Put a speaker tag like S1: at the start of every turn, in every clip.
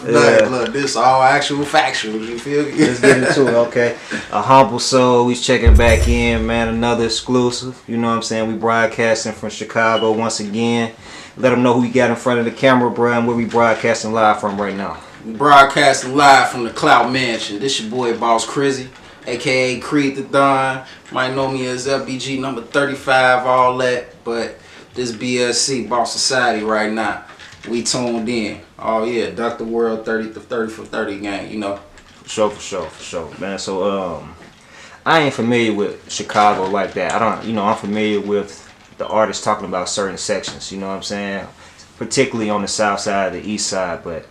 S1: Look, this all actual factual. You feel me?
S2: Let's get into it, okay? AHumbleSoul, we checking back in, man. Another exclusive. You know what I'm saying? We broadcasting from Chicago once again. Let them know who we got in front of the camera, bro, and where we broadcasting live from right now.
S1: We broadcasting live from the Clout Mansion. This your boy, Boss Krizzy, a.k.a. Creed the Don. Might know me as FBG number 35, all that. But this BSC, Boss Society right now. We tuned in. Oh, yeah, Duck the World 30 for 30 gang, you know.
S2: For sure, man. So, I ain't familiar with Chicago like that. I'm familiar with the artists talking about certain sections, you know what I'm saying? Particularly on the south side, the east side, but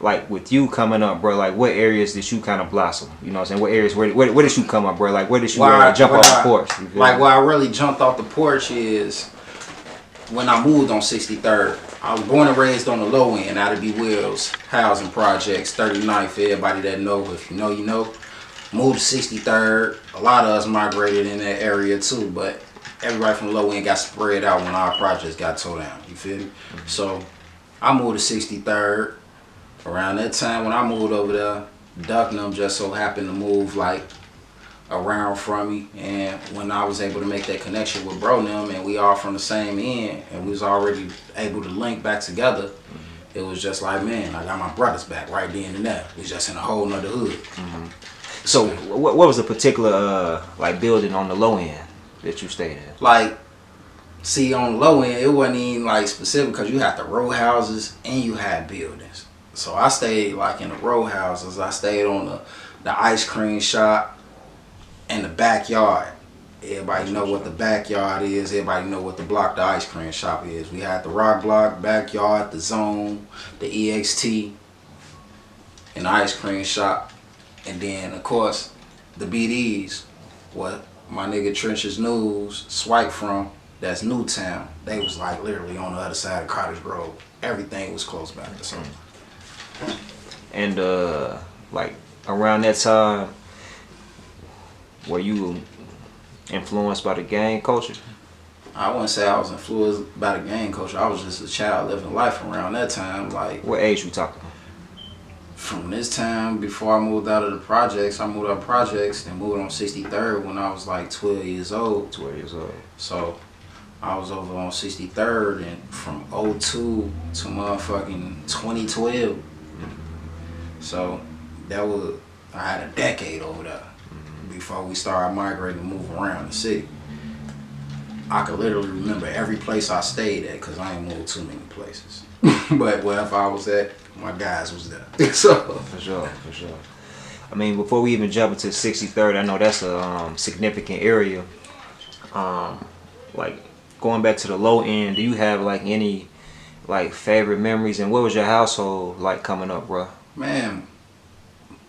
S2: like with you coming up, bro, like what areas did you kind of blossom? You know what I'm saying? What areas, where did you come up, bro? Like where did you jump off the porch?
S1: Like where I really jumped off the porch is when I moved on 63rd. I was born and raised on the low end, out of B. Wills housing projects, 39th, for everybody that know. If you know, you know. Moved to 63rd. A lot of us migrated in that area too, but everybody from the low end got spread out when our projects got tore down. You feel me? Mm-hmm. So I moved to 63rd. Around that time when I moved over there, Duck and them just so happened to move like around from me, and when I was able to make that connection with Bro and them, and we all from the same end, and we was already able to link back together, it was just like, man, I got my brothers back right then and there. We was just in a whole nother hood.
S2: Mm-hmm. So what was the particular like building on the low end that you stayed in?
S1: Like, see, on the low end, it wasn't even like specific because you had the row houses and you had buildings. So I stayed like in the row houses. I stayed on the ice cream shop and the backyard. Everybody know what the backyard is. Everybody know what the block the ice cream shop is. We had the rock block, backyard, the zone, the EXT, and the ice cream shop. And then of course the BDs, what my nigga Trenches News swipe from, that's Newtown. They was like literally on the other side of Cottage Grove. Everything was close back to something.
S2: And like around that time, were you influenced by the gang culture?
S1: I wouldn't say I was influenced by the gang culture. I was just a child living life around that time. Like,
S2: what age we talking?
S1: From this time before I moved out of the projects, I moved out of projects and moved on 63rd when I was like 12 years old.
S2: 12 years old.
S1: So I was over on 63rd and from 02 to motherfucking 2012. So that was, I had a decade over there before we started migrating and moving around the city. I could literally remember every place I stayed at because I ain't moved too many places. But wherever I was at, my guys was there. So
S2: for sure. I mean, before we even jump into 63rd, I know that's a significant area. Like going back to the low end, do you have like any like favorite memories, and what was your household like coming up, bro?
S1: Man,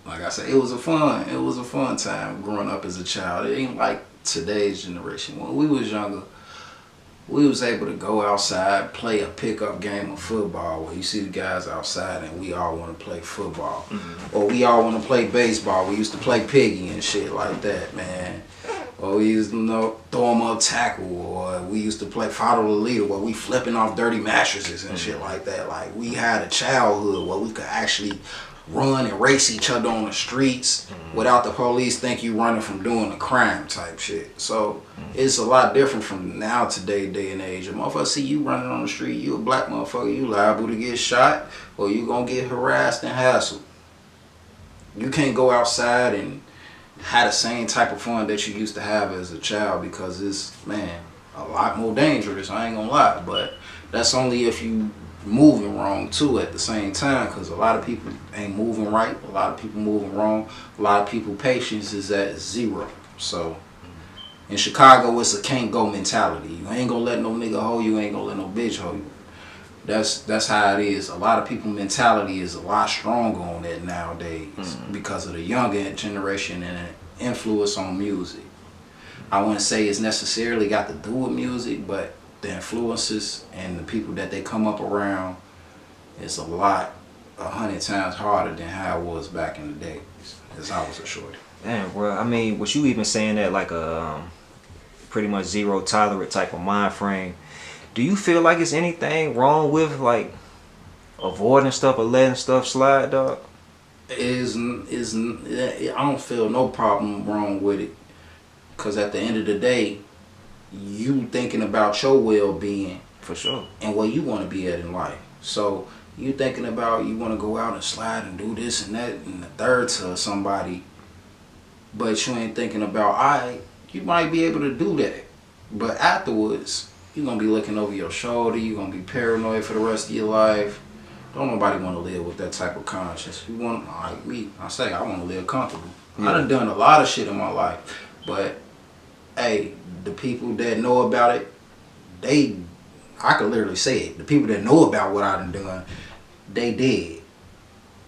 S1: like I said, it was a fun time growing up as a child. It ain't like today's generation. When we was younger, we was able to go outside, play a pickup game of football where you see the guys outside and we all want to play football. Mm-hmm. Or we all want to play baseball. We used to play piggy and shit like that, man. Or we used to throw them up tackle, or we used to play follow the leader where we flipping off dirty mattresses and shit like that. Like, we had a childhood where we could actually run and race each other on the streets without the police think you running from doing a crime type shit. So it's a lot different from now today, day and age. A motherfucker see you running on the street, you a black motherfucker, you liable to get shot, or you gonna get harassed and hassled. You can't go outside and have the same type of fun that you used to have as a child because it's, man, a lot more dangerous, I ain't gonna lie. But that's only if you moving wrong too at the same time, because a lot of people ain't moving right, a lot of people moving wrong, a lot of people patience is at zero. So in Chicago it's a can't go mentality. You ain't gonna let no nigga hold you, ain't gonna let no bitch hold you. That's how it is. A lot of people mentality is a lot stronger on that nowadays because of the younger generation and the influence on music. I wouldn't say it's necessarily got to do with music, but the influences and the people that they come up around is a lot, 100 times harder than how it was back in the day as I was a shorty.
S2: Damn, bro. I mean, was you even saying that like a pretty much zero tolerant type of mind frame? Do you feel like it's anything wrong with like avoiding stuff or letting stuff slide, dog?
S1: I don't feel no problem wrong with it, cause at the end of the day, you thinking about your well-being
S2: For sure.
S1: and where you want to be at in life. So you thinking about you want to go out and slide and do this and that and the third to somebody, but you ain't thinking about, you might be able to do that, but afterwards you're gonna be looking over your shoulder. You're gonna be paranoid for the rest of your life. Don't nobody want to live with that type of conscience. You want, like me, I want to live comfortable.
S2: Yeah.
S1: I done a lot of shit in my life, but hey, the people that know about it, I could literally say it. The people that know about what I done, they did.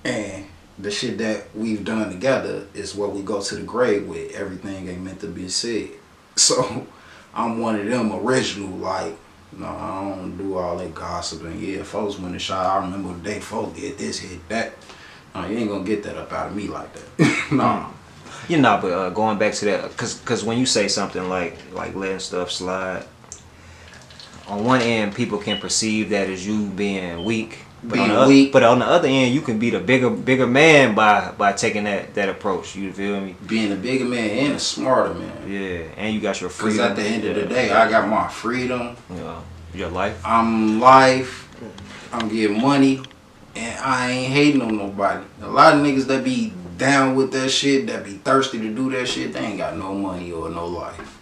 S1: And the shit that we've done together is what we go to the grave with. Everything ain't meant to be said. So I'm one of them original, like, no, I don't do all that gossiping. Yeah, folks went to shot. I remember the day folks did this, hit that. No, you ain't gonna get that up out of me like that. No.
S2: You know, but going back to that, cause when you say something like letting stuff slide, on one end people can perceive that as you being weak, but on the other end you can be the bigger man by taking that approach. You feel me?
S1: Being a bigger man and a smarter man.
S2: Yeah, and you got your freedom.
S1: Cause at the end of the day, I got my freedom.
S2: Yeah, your life.
S1: I'm getting money, and I ain't hating on nobody. A lot of niggas that be down with that shit, that be thirsty to do that shit, they ain't got no money or no life.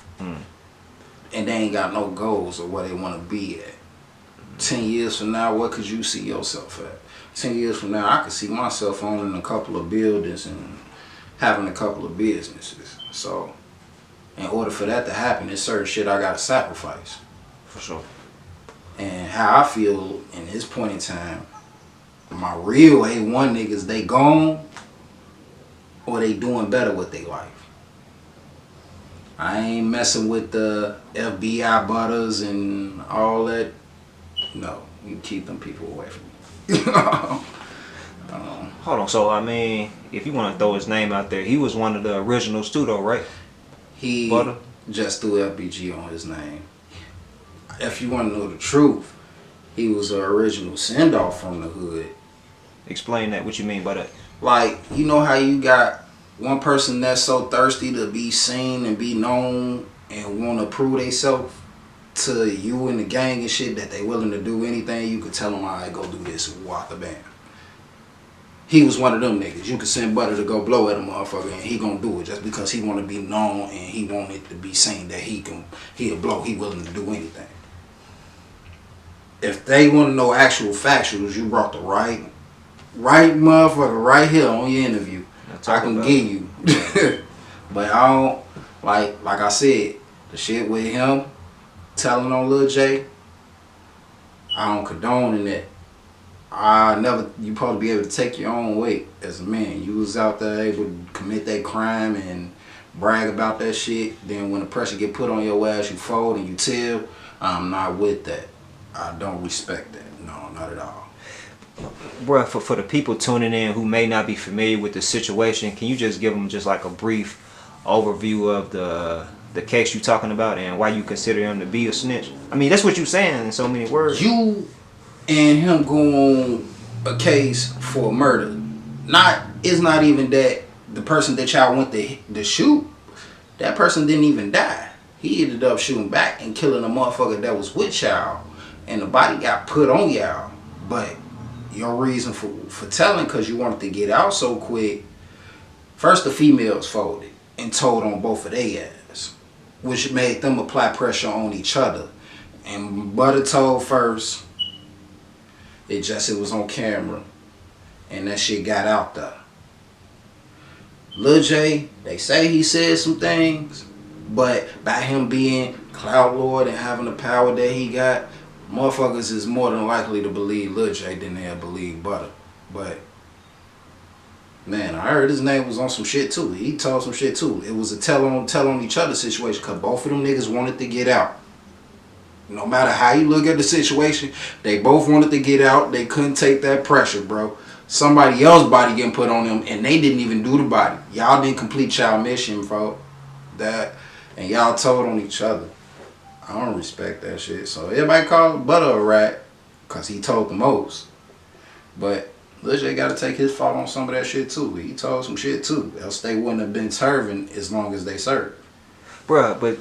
S1: And they ain't got no goals or where they want to be at. 10 years from now, what could you see yourself at? 10 years from now, I could see myself owning a couple of buildings and having a couple of businesses. So, in order for that to happen, there's certain shit I gotta sacrifice.
S2: For sure.
S1: And how I feel in this point in time, my real A1 niggas, they gone or they doing better with their life. I ain't messing with the FBI butters and all that. No, you keep them people away from me.
S2: Hold on, so I mean, if you want to throw his name out there, he was one of the originals too, though, right?
S1: He
S2: Butter?
S1: just threw FBG on his name. If you want to know the truth, he was an original send-off from the hood.
S2: Explain that. What you mean by that?
S1: Like, you know how you got one person that's so thirsty to be seen and be known and want to prove themselves to you and the gang and shit that they willing to do anything. You could tell them, all right, go do this and walk the band. He was one of them niggas. You could send Butter to go blow at a motherfucker and he gonna do it just because he want to be known and he want it to be seen that he'll blow. He willing to do anything. If they want to know actual factuals, you brought the right motherfucker right here on your interview. I can give you. But I don't, like I said, the shit with him telling on Lil J, I don't condone in that. You probably be able to take your own weight as a man. You was out there able to commit that crime and brag about that shit. Then when the pressure get put on your ass, you fold and you tell. I'm not with that. I don't respect that. No, not at all.
S2: Bro, for the people tuning in who may not be familiar with the situation, can you just give them just like a brief overview of the case you talking about and why you consider him to be a snitch? I mean, that's what you saying in so many words.
S1: You and him go on a case for murder. It's not even that the person that y'all went to shoot, that person didn't even die. He ended up shooting back and killing a motherfucker that was with y'all. And the body got put on y'all. But your reason for telling, because you wanted to get out so quick, first the females folded and told on both of their ass, which made them apply pressure on each other. And Butter told first. It was on camera. And that shit got out there. Lil J, they say he said some things, but by him being Cloud Lord and having the power that he got, motherfuckers is more than likely to believe Lil J than they believe Butter. But man, I heard his name was on some shit too. He told some shit too. It was a tell on each other situation, because both of them niggas wanted to get out. No matter how you look at the situation, they both wanted to get out. They couldn't take that pressure, bro. Somebody else's body getting put on them, and they didn't even do the body. Y'all didn't complete y'all mission, bro. And y'all told on each other. I don't respect that shit. So everybody called Butter a rat, because he told the most. But Lil J got to take his fault on some of that shit too. He told some shit too. Else they wouldn't have been serving as long as they served.
S2: Bruh, but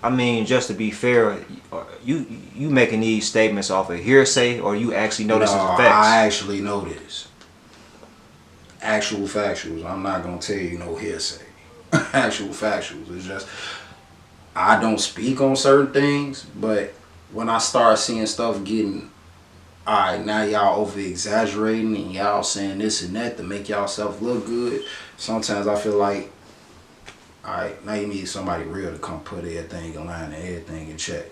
S2: I mean, just to be fair, you making these statements off of hearsay, or you actually know this is a fact?
S1: I actually know this. Actual factuals. I'm not gonna tell you no hearsay. Actual factuals. It's just I don't speak on certain things, but when I start seeing stuff getting, alright, now y'all over exaggerating and y'all saying this and that to make y'all self look good. Sometimes I feel like, alright, now you need somebody real to come put everything in line and everything in check.